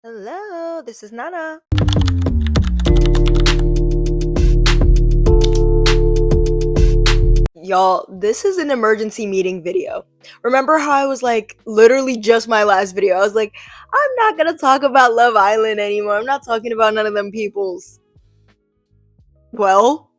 Hello, this is Nana. Y'all, this is an emergency meeting video. Remember how I was like, literally just my last video, I was like, I'm not gonna talk about Love Island anymore. I'm not talking about none of them peoples. Well,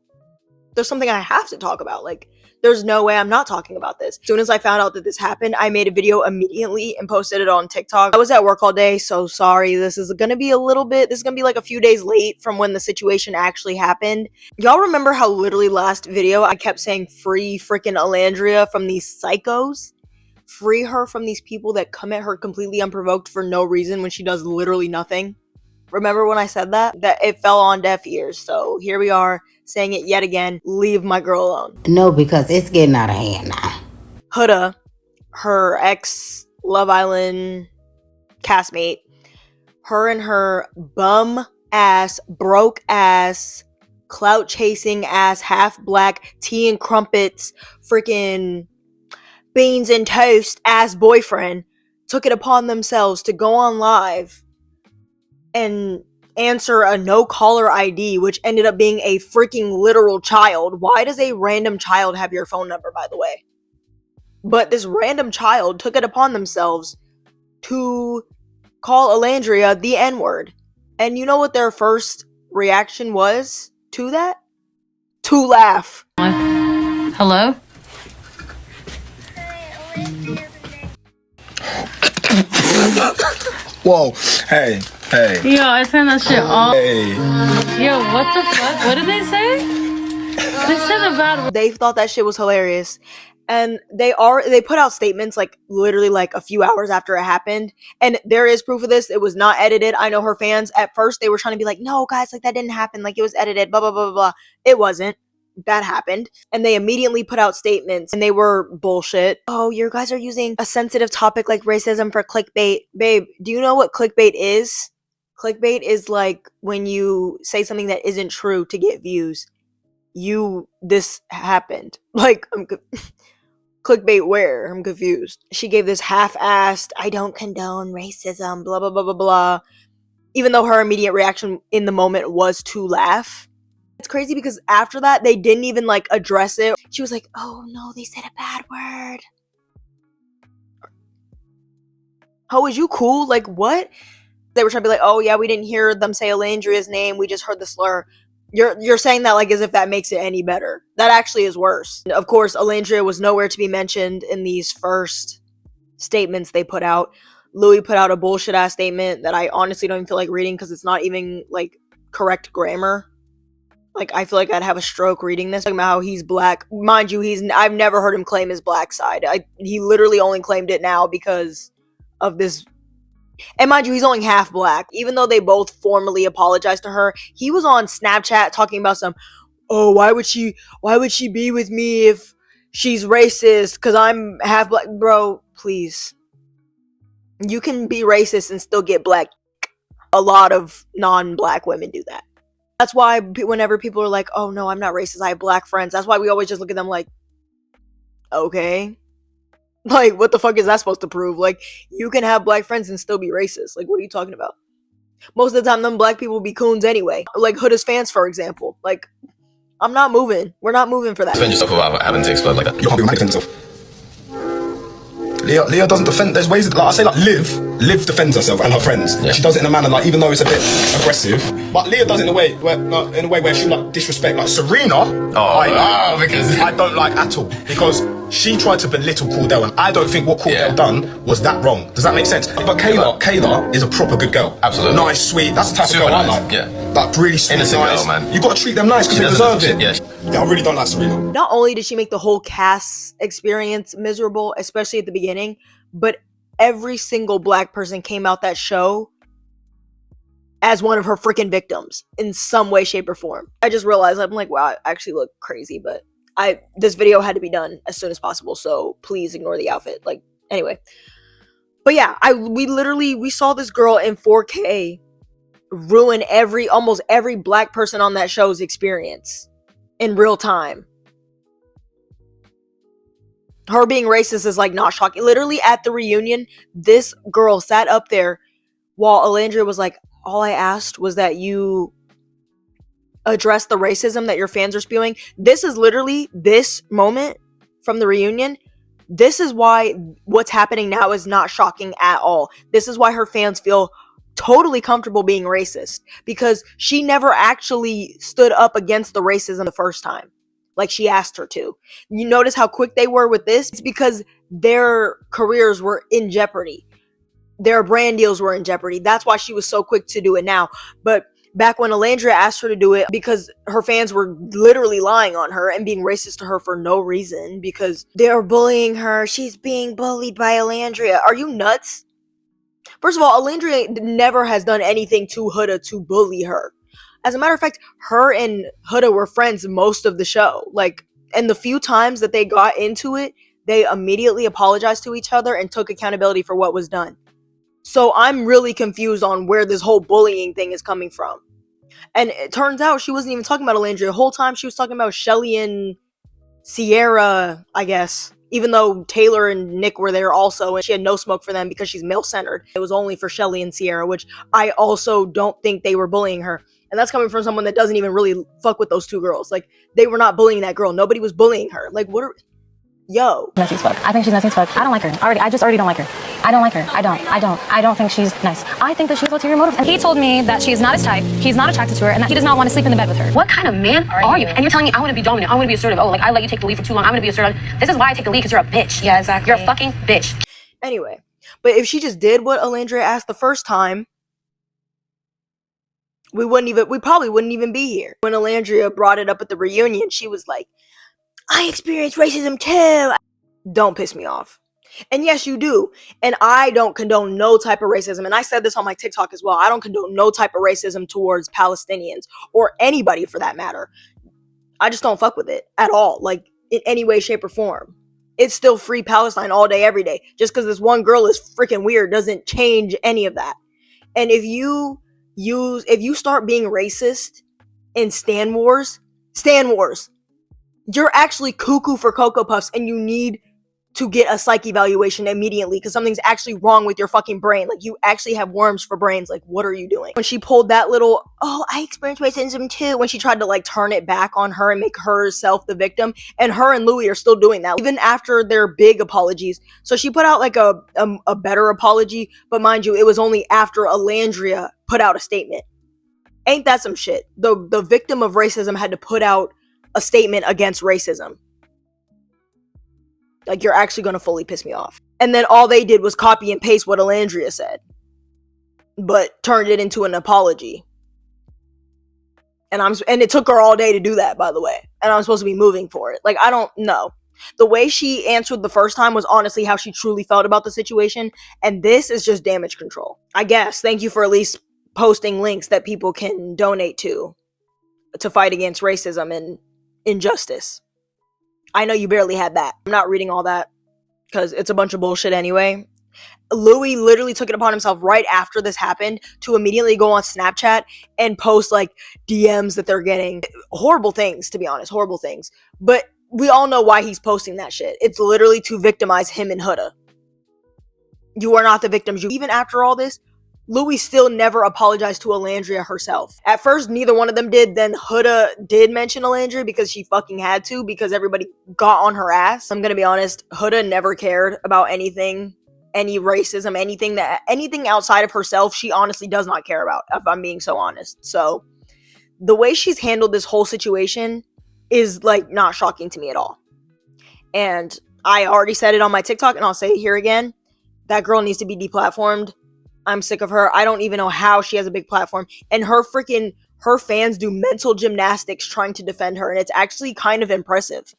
there's something I have to talk about. Like, there's no way I'm not talking about this. As soon as I found out that this happened, I made a video immediately and posted it on TikTok. I was at work all day, so sorry. This is gonna be like a few days late from when the situation actually happened. Y'all remember how literally last video I kept saying free freaking Olandria from these psychos? Free her from these people that come at her completely unprovoked for no reason when she does literally nothing. Remember when I said that? That it fell on deaf ears. So here we are saying it yet again. Leave my girl alone. No, because it's getting out of hand now. Huda, her ex Love Island castmate, her and her bum ass, broke ass, clout chasing ass, half black, tea and crumpets, freaking beans and toast ass boyfriend took it upon themselves to go on live and answer a no caller ID, which ended up being a freaking literal child. Why does a random child have your phone number, by the way? But this random child took it upon themselves to call Olandria the N word. And you know what their first reaction was to that? To laugh. Hello? Whoa, hey. Yo, I turned that shit off. Hey. Yo, what the fuck? What did they say? They said a bad word. They thought that shit was hilarious. And they put out statements like literally like a few hours after it happened. And there is proof of this. It was not edited. I know her fans at first they were trying to be like, no guys, like that didn't happen. Like it was edited, blah, blah, blah, blah, blah. It wasn't. That happened. And they immediately put out statements and they were bullshit. Oh, you guys are using a sensitive topic like racism for clickbait. Babe, do you know what clickbait is? Clickbait is like when you say something that isn't true to get views. This happened. Like, clickbait where? I'm confused. She gave this half-assed, I don't condone racism, blah, blah, blah, blah, blah. Even though her immediate reaction in the moment was to laugh. It's crazy because after that, they didn't even like address it. She was like, oh no, they said a bad word. How is you cool? Like, what? They were trying to be like, oh yeah, we didn't hear them say Olandria's name. We just heard the slur. You're saying that like as if that makes it any better. That actually is worse. Of course, Olandria was nowhere to be mentioned in these first statements they put out. Louis put out a bullshit ass statement that I honestly don't even feel like reading because it's not even like correct grammar. Like I feel like I'd have a stroke reading this. Talking about how he's black. Mind you, I've never heard him claim his black side. He literally only claimed it now because of this. And mind you, he's only half black. Even though they both formally apologized to her, he was on Snapchat talking about some, oh, why would she be with me if she's racist? Because I'm half black. Bro, please. You can be racist and still get black. A lot of non-black women do that. That's why whenever people are like, oh no, I'm not racist, I have black friends. That's why we always just look at them like, okay. Like, what the fuck is that supposed to prove? Like, you can have black friends and still be racist. Like, what are you talking about? Most of the time, them black people be coons anyway. Like, Huda's fans, for example. Like, I'm not moving. We're not moving for that. Defend yourself without having to explode like that. You can't be a man defend yourself. Leah doesn't defend. There's ways, like I say, like Liv defends herself and her friends. Yeah. She does it in a manner like, even though it's a bit aggressive, but Leah does it in a way where she like disrespect. Like Serena, because I don't like at all because she tried to belittle Cordell, and I don't think what Cordell done was that wrong. Does that make sense? But Kayla is a proper good girl. Absolutely, nice, sweet. That's the type super of girl nice. I like. Yeah, like really sweet, innocent nice. girl, man. You got to treat them nice because they deserve it. Yeah, I really don't like Serena. Not only did she make the whole cast experience miserable, especially at the beginning, but every single black person came out that show as one of her freaking victims in some way, shape, or form. I just realized, I'm like, wow, I actually look crazy, but this video had to be done as soon as possible, so please ignore the outfit. Like, anyway. But yeah, we saw this girl in 4K ruin almost every black person on that show's experience in real time. Her being racist is like not shocking. Literally at the reunion, this girl sat up there while Olandria was like, all I asked was that you address the racism that your fans are spewing. This is literally this moment from the reunion. This is why what's happening now is not shocking at all. This is why her fans feel totally comfortable being racist, because she never actually stood up against the racism the first time like she asked her to. You notice how quick they were with this? It's because their careers were in jeopardy. Their brand deals were in jeopardy. That's why she was so quick to do it now. But back when Olandria asked her to do it, because her fans were literally lying on her and being racist to her for no reason, because they're bullying her. She's being bullied by Olandria. Are you nuts? First of all, Olandria never has done anything to Huda to bully her. As a matter of fact, her and Huda were friends most of the show. Like, and the few times that they got into it, they immediately apologized to each other and took accountability for what was done. So I'm really confused on where this whole bullying thing is coming from. And it turns out she wasn't even talking about Olandria. The whole time she was talking about Shelly and Sierra, I guess. Even though Taylor and Nick were there also, and she had no smoke for them because she's male-centered. It was only for Shelly and Sierra, which I also don't think they were bullying her. And that's coming from someone that doesn't even really fuck with those two girls. Like, they were not bullying that girl. Nobody was bullying her. Like, what are... Yo. Messy as fuck. I think she's messy as fuck. I don't like her. I just already don't like her. I don't like her. I don't think she's nice. I think that she has ulterior motives. And he told me that she is not his type, he's not attracted to her, and that he does not want to sleep in the bed with her. What kind of man are you? And you're telling me I want to be dominant, I want to be assertive. Oh, like, I let you take the lead for too long, I'm going to be assertive. This is why I take the lead, because you're a bitch. Yeah, exactly. You're a fucking bitch. Anyway, but if she just did what Olandria asked the first time, we probably wouldn't even be here. When Olandria brought it up at the reunion, she was like, I experienced racism too. Don't piss me off. And yes, you do. And I don't condone no type of racism. And I said this on my TikTok as well. I don't condone no type of racism towards Palestinians or anybody for that matter. I just don't fuck with it at all. Like, in any way, shape, or form. It's still free Palestine all day, every day. Just because this one girl is freaking weird doesn't change any of that. And if you start being racist in Stan Wars, you're actually cuckoo for Cocoa Puffs, and you need to get a psych evaluation immediately, because something's actually wrong with your fucking brain. Like, you actually have worms for brains. Like, what are you doing? When she pulled that little, oh, I experienced racism too, when she tried to, like, turn it back on her and make herself the victim, and her and Louis are still doing that, even after their big apologies. So she put out, like, a better apology, but mind you, it was only after Olandria put out a statement. Ain't that some shit? The victim of racism had to put out a statement against racism. Like, you're actually gonna fully piss me off. And then all they did was copy and paste what Olandria said, but turned it into an apology. And it took her all day to do that, by the way. And I'm supposed to be moving for it. Like, I don't know. The way she answered the first time was honestly how she truly felt about the situation. And this is just damage control. I guess. Thank you for at least posting links that people can donate to fight against racism and injustice. I know you barely had that. I'm not reading all that because it's a bunch of bullshit anyway. Louis literally took it upon himself right after this happened to immediately go on Snapchat and post, like, DMs that they're getting. Horrible things, to be honest. Horrible things. But we all know why he's posting that shit. It's literally to victimize him and Huda. You are not the victims. Even after all this, Louis still never apologized to Olandria herself. At first, neither one of them did. Then Huda did mention Olandria because she fucking had to, because everybody got on her ass. I'm gonna be honest, Huda never cared about anything, any racism, anything outside of herself. She honestly does not care about, if I'm being so honest. So the way she's handled this whole situation is, like, not shocking to me at all. And I already said it on my TikTok, and I'll say it here again. That girl needs to be deplatformed. I'm sick of her. I don't even know how she has a big platform. And her fans do mental gymnastics trying to defend her. And it's actually kind of impressive.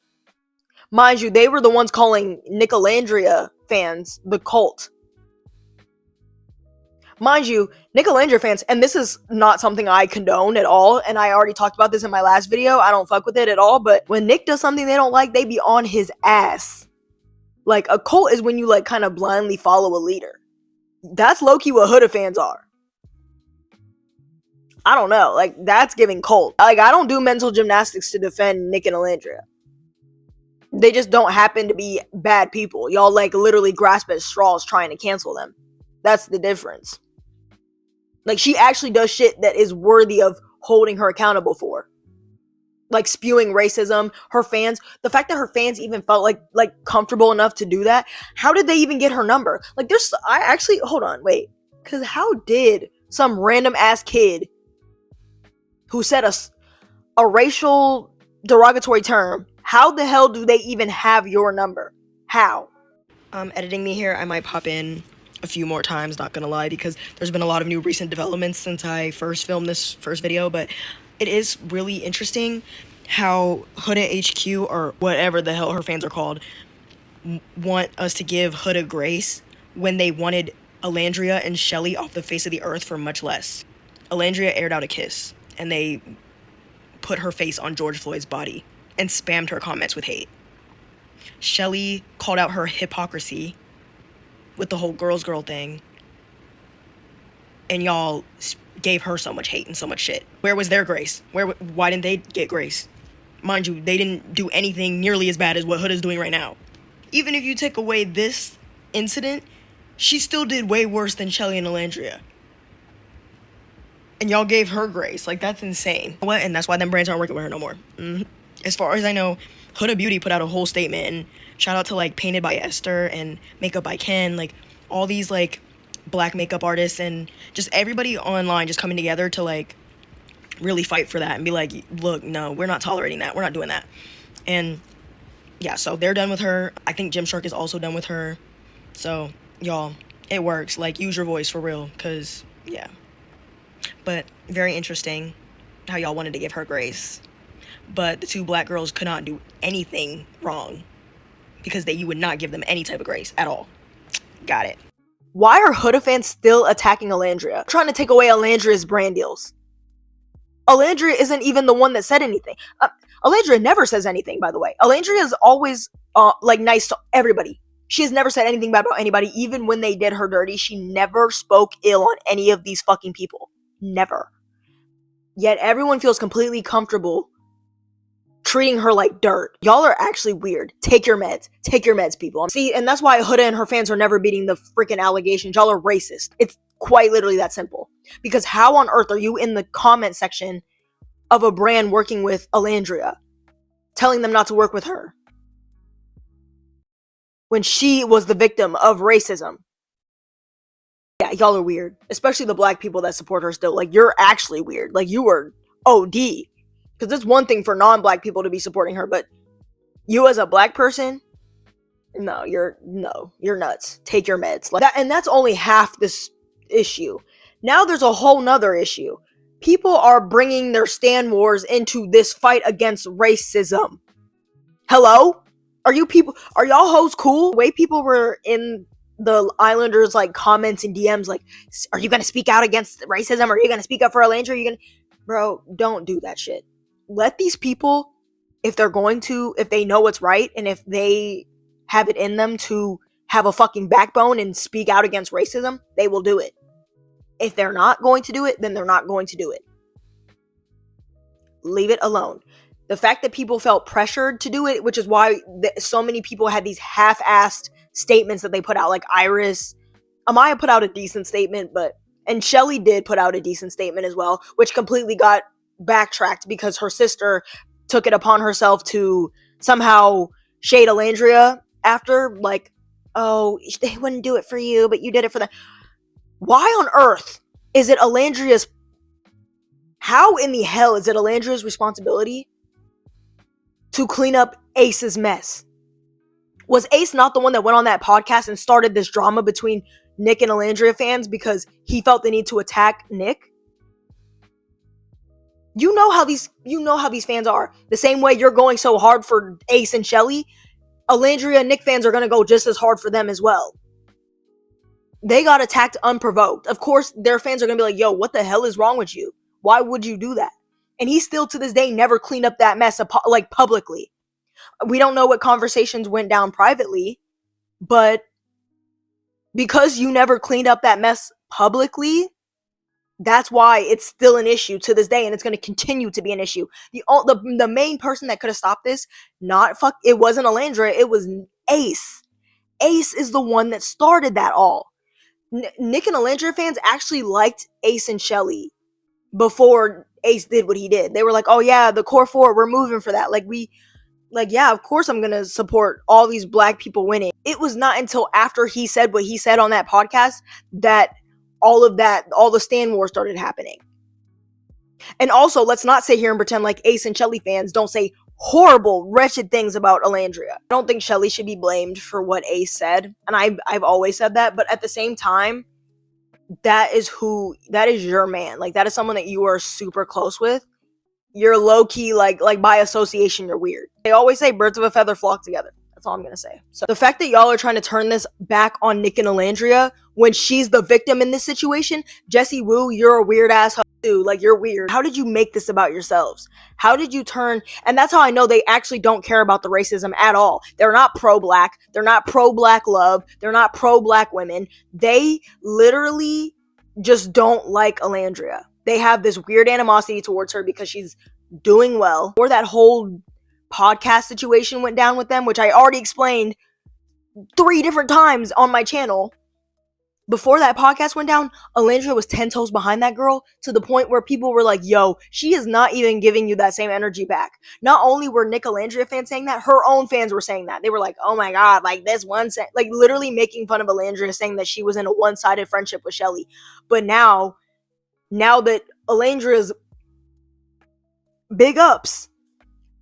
Mind you, they were the ones calling Nick Olandria fans the cult. Mind you, Nick Olandria fans, and this is not something I condone at all, and I already talked about this in my last video. I don't fuck with it at all, but when Nick does something they don't like, they be on his ass. Like, a cult is when you, like, kind of blindly follow a leader. That's low-key what Huda fans are. I don't know. Like, that's giving cult. Like, I don't do mental gymnastics to defend Nick and Olandria. They just don't happen to be bad people. Y'all, like, literally grasp at straws trying to cancel them. That's the difference. Like, she actually does shit that is worthy of holding her accountable for. Like, spewing racism. Her fans, the fact that her fans even felt like comfortable enough to do that. How did they even get her number? Like, hold on, wait. Because how did some random ass kid who said a racial derogatory term, how the hell do they even have your number? How? Editing me here, I might pop in a few more times, not gonna lie, because there's been a lot of new recent developments since I first filmed this first video, but it is really interesting how Huda HQ, or whatever the hell her fans are called, want us to give Huda grace when they wanted Olandria and Shelly off the face of the earth for much less. Olandria aired out a kiss, and they put her face on George Floyd's body and spammed her comments with hate. Shelly called out her hypocrisy with the whole girls girl thing, and y'all gave her so much hate and so much shit. Where was their grace? Why didn't they get grace? Mind you, they didn't do anything nearly as bad as what Huda's doing right now. Even if you take away this incident, she still did way worse than Shelly and Olandria. And y'all gave her grace. Like, that's insane. What? And that's why them brands aren't working with her no more. As far as I know, Huda Beauty put out a whole statement, and shout out to, like, Painted by Esther and Makeup by Ken, like, all these, like, black makeup artists and just everybody online just coming together to, like, really fight for that and be like, look, no, we're not tolerating that. We're not doing that. And, yeah, so they're done with her. I think Gymshark is also done with her. So, y'all, it works. Like, use your voice for real, because, yeah. But very interesting how y'all wanted to give her grace. But the two black girls could not do anything wrong because you would not give them any type of grace at all. Got it. Why are Huda fans still attacking Olandria? Trying to take away Olandria's brand deals. Olandria isn't even the one that said anything. Olandria never says anything, by the way. Olandria is always, like, nice to everybody. She has never said anything bad about anybody. Even when they did her dirty, she never spoke ill on any of these fucking people. Never. Yet everyone feels completely comfortable treating her like dirt. Y'all are actually weird. Take your meds. Take your meds, people. See, and that's why Huda and her fans are never beating the freaking allegations. Y'all are racist. It's quite literally that simple. Because how on earth are you in the comment section of a brand working with Olandria, telling them not to work with her, when she was the victim of racism? Yeah, y'all are weird. Especially the black people that support her still. Like, you're actually weird. Like, you were OD. Because it's one thing for non-black people to be supporting her, but you as a black person, no, you're nuts. Take your meds. Like that, and that's only half this issue. Now there's a whole nother issue. People are bringing their Stan Wars into this fight against racism. Hello? Are y'all hoes cool? The way people were in the Islanders, like, comments and DMs, like, are you gonna speak out against racism? Are you gonna speak up for Olandria? Are you gonna... Bro, don't do that shit. Let these people, if they know what's right, and if they have it in them to have a fucking backbone and speak out against racism, they will do it. If they're not going to do it, then they're not going to do it. Leave it alone. The fact that people felt pressured to do it, which is why so many people had these half-assed statements that they put out, like Iris. Amaya put out a decent statement, and Shelly did put out a decent statement as well, which completely got backtracked because her sister took it upon herself to somehow shade Olandria after, like, oh, they wouldn't do it for you, but you did it for them. Why on earth is it Olandria's... How in the hell is it Olandria's responsibility to clean up Ace's mess? Was Ace not the one that went on that podcast and started this drama between Nick and Olandria fans because he felt the need to attack Nick? You know how these fans are. The same way you're going so hard for Ace and Shelly, Olandria and Nick fans are going to go just as hard for them as well. They got attacked unprovoked. Of course, their fans are going to be like, yo, what the hell is wrong with you? Why would you do that? And he still, to this day, never cleaned up that mess, like, publicly. We don't know what conversations went down privately, but because you never cleaned up that mess publicly, that's why it's still an issue to this day, and it's going to continue to be an issue. The main person that could have stopped this, it wasn't Olandria, it was Ace. Ace is the one that started that all. Nick and Olandria fans actually liked Ace and Shelly before Ace did what he did. They were like, oh yeah, the core four, we're moving for that. Yeah, of course I'm gonna support all these black people winning. It was not until after he said what he said on that podcast that all the Stan Wars started happening. And also, let's not sit here and pretend like Ace and Shelly fans don't say horrible, wretched things about Olandria. I don't think Shelly should be blamed for what Ace said, and I've always said that, but at the same time, that is your man. Like, that is someone that you are super close with. You're low-key, like by association, you're weird. They always say birds of a feather flock together. That's all I'm gonna say. So the fact that y'all are trying to turn this back on Nick and Olandria when she's the victim in this situation, Jessie Woo, you're a weird ass hoe too. Like, you're weird. How did you make this about yourselves? How did you turn? And that's how I know they actually don't care about the racism at all. They're not pro-black. They're not pro-black love. They're not pro-black women. They literally just don't like Olandria. They have this weird animosity towards her because she's doing well. Or that whole podcast situation went down with them, which I already explained 3 different times on my channel. Before that podcast went down, Olandria was 10 toes behind that girl to the point where people were like, yo, she is not even giving you that same energy back. Not only were Nick Olandria fans saying that, her own fans were saying that. They were like, oh my god, like this one, like literally making fun of Olandria, saying that she was in a one-sided friendship with Shelly. But now that Olandria's big ups,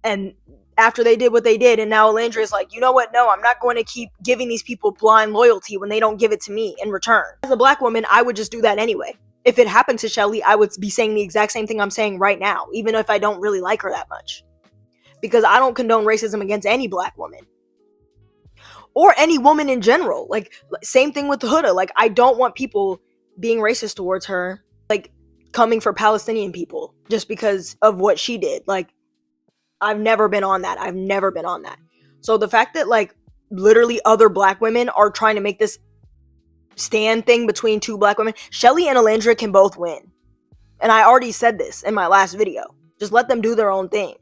and after they did what they did, and now Olandria's like, you know what, no, I'm not going to keep giving these people blind loyalty when they don't give it to me in return. As a black woman, I would just do that anyway. If it happened to Shelly, I would be saying the exact same thing I'm saying right now, even if I don't really like her that much. Because I don't condone racism against any black woman. Or any woman in general. Like, same thing with Huda. Like, I don't want people being racist towards her, like, coming for Palestinian people just because of what she did. Like, I've never been on that. So the fact that, like, literally other black women are trying to make this stand thing between 2 black women, Shelly and Olandria can both win. And I already said this in my last video. Just let them do their own thing.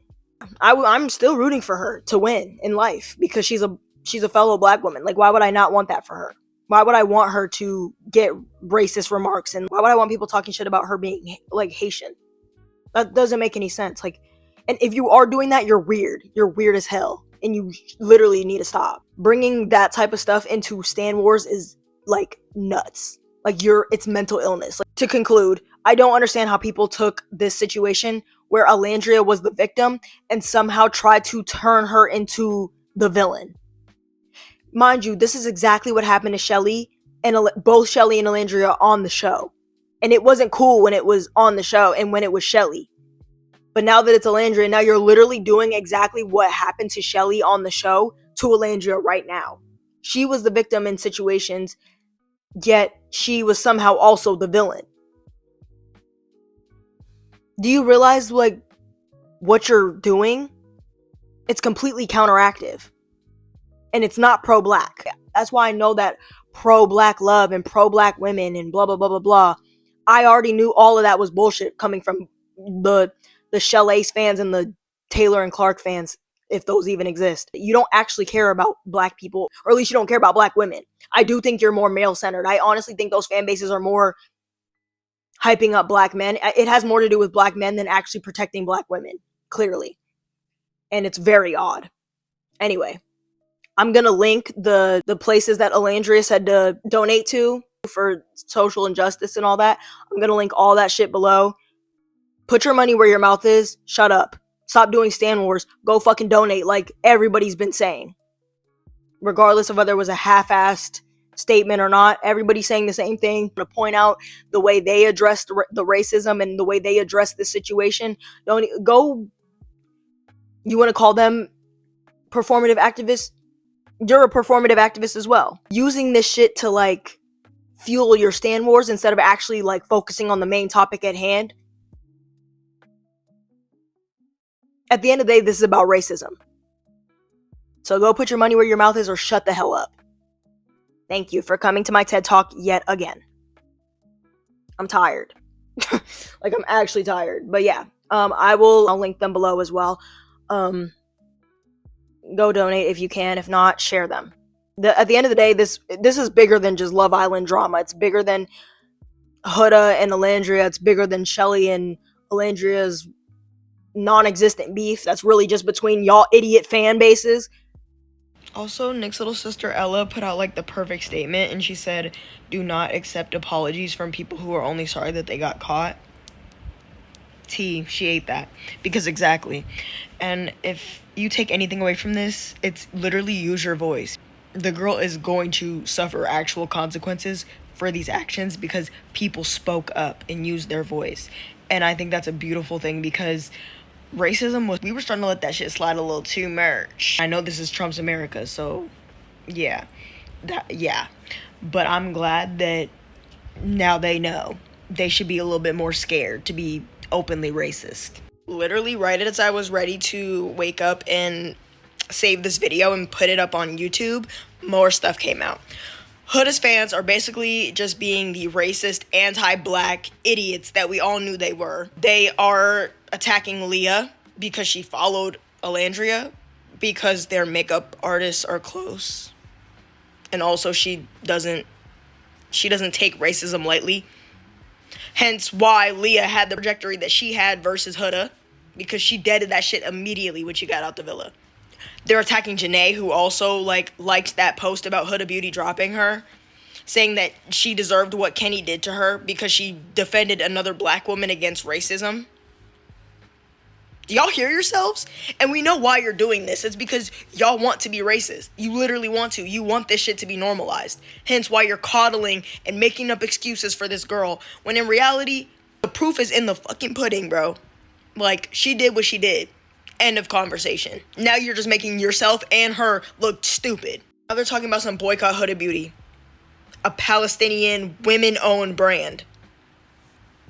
I'm still rooting for her to win in life because she's a fellow black woman. Like, why would I not want that for her? Why would I want her to get racist remarks? And why would I want people talking shit about her being, like, Haitian? That doesn't make any sense. Like, and if you are doing that, you're weird. You're weird as hell. And you literally need to stop. Bringing that type of stuff into Stan Wars is, like, nuts. Like, it's mental illness. Like, to conclude, I don't understand how people took this situation where Olandria was the victim and somehow tried to turn her into the villain. Mind you, this is exactly what happened to Shelly and both Shelly and Olandria on the show. And it wasn't cool when it was on the show and when it was Shelly. But now that it's Olandria, now you're literally doing exactly what happened to Shelly on the show to Olandria right now. She was the victim in situations, yet she was somehow also the villain. Do you realize, like, what you're doing? It's completely counteractive. And it's not pro-black. That's why I know that pro-black love and pro-black women and blah, blah, blah, blah, blah. I already knew all of that was bullshit coming from the Shell Ace fans and the Taylor and Clark fans, if those even exist. You don't actually care about black people, or at least you don't care about black women. I do think you're more male-centered. I honestly think those fan bases are more hyping up black men. It has more to do with black men than actually protecting black women, clearly. And it's very odd. Anyway, I'm gonna link the places that Olandria said to donate to for social injustice and all that. I'm gonna link all that shit below. Put your money where your mouth is. Shut up. Stop doing Stan Wars. Go fucking donate like everybody's been saying. Regardless of whether it was a half-assed statement or not, everybody's saying the same thing. I'm gonna point out the way they addressed the racism and the way they addressed the situation. Don't go. You want to call them performative activists? You're a performative activist as well. Using this shit to, like, fuel your Stan Wars instead of actually, like, focusing on the main topic at hand. At the end of the day, this is about racism. So go put your money where your mouth is or shut the hell up. Thank you for coming to my TED Talk yet again. I'm tired. Like, I'm actually tired. But yeah, I'll link them below as well. Go donate if you can. If not, share them. At the end of the day, this is bigger than just Love Island drama. It's bigger than Huda and Olandria. It's bigger than Shelly and Olandria's non-existent beef. That's really just between y'all idiot fan bases. Also, Nick's little sister Ella put out like the perfect statement, and she said, "Do not accept apologies from people who are only sorry that they got caught." She ate that, because exactly. And if you take anything away from this, it's literally use your voice. The girl is going to suffer actual consequences for these actions because people spoke up and used their voice. And I think that's a beautiful thing, because we were starting to let that shit slide a little too much. I know this is Trump's America, so yeah. But I'm glad that now they know. They should be a little bit more scared to be openly racist. Literally right as I was ready to wake up and save this video and put it up on YouTube, more stuff came out. Huda's fans are basically just being the racist, anti-black idiots that we all knew they were. They are attacking Leah because she followed Olandria, because their makeup artists are close. And also she doesn't take racism lightly. Hence why Leah had the trajectory that she had versus Huda, because she deaded that shit immediately when she got out the villa. They're attacking Janae, who also liked that post about Huda Beauty dropping her, saying that she deserved what Kenny did to her because she defended another black woman against racism. Do y'all hear yourselves? And we know why you're doing this. It's because y'all want to be racist. You literally want to. You want this shit to be normalized. Hence why you're coddling and making up excuses for this girl, when in reality, the proof is in the fucking pudding, bro. Like, she did what she did. End of conversation. Now you're just making yourself and her look stupid. Now they're talking about some boycott Huda Beauty, a Palestinian women-owned brand.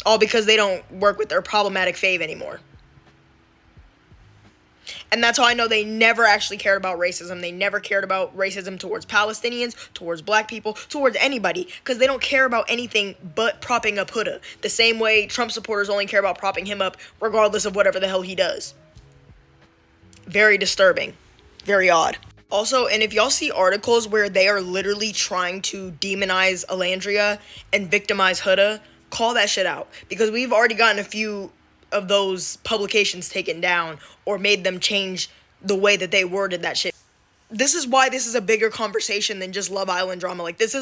All because they don't work with their problematic fave anymore. And that's how I know they never actually cared about racism. They never cared about racism towards Palestinians, towards black people, towards anybody. Because they don't care about anything but propping up Huda. The same way Trump supporters only care about propping him up regardless of whatever the hell he does. Very disturbing. Very odd. Also, and if y'all see articles where they are literally trying to demonize Olandria and victimize Huda, call that shit out. Because we've already gotten a few of those publications taken down or made them change the way that they worded that shit. This is why this is a bigger conversation than just Love Island drama. Like, this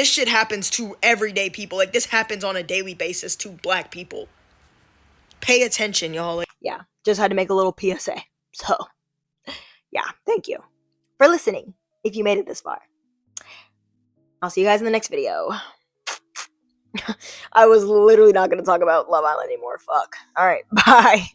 shit happens to everyday people. Like, this happens on a daily basis to black people. Pay attention, y'all. Like, yeah, just had to make a little PSA. So, yeah, thank you for listening if you made it this far. I'll see you guys in the next video. I was literally not going to talk about Love Island anymore. Fuck. All right, bye.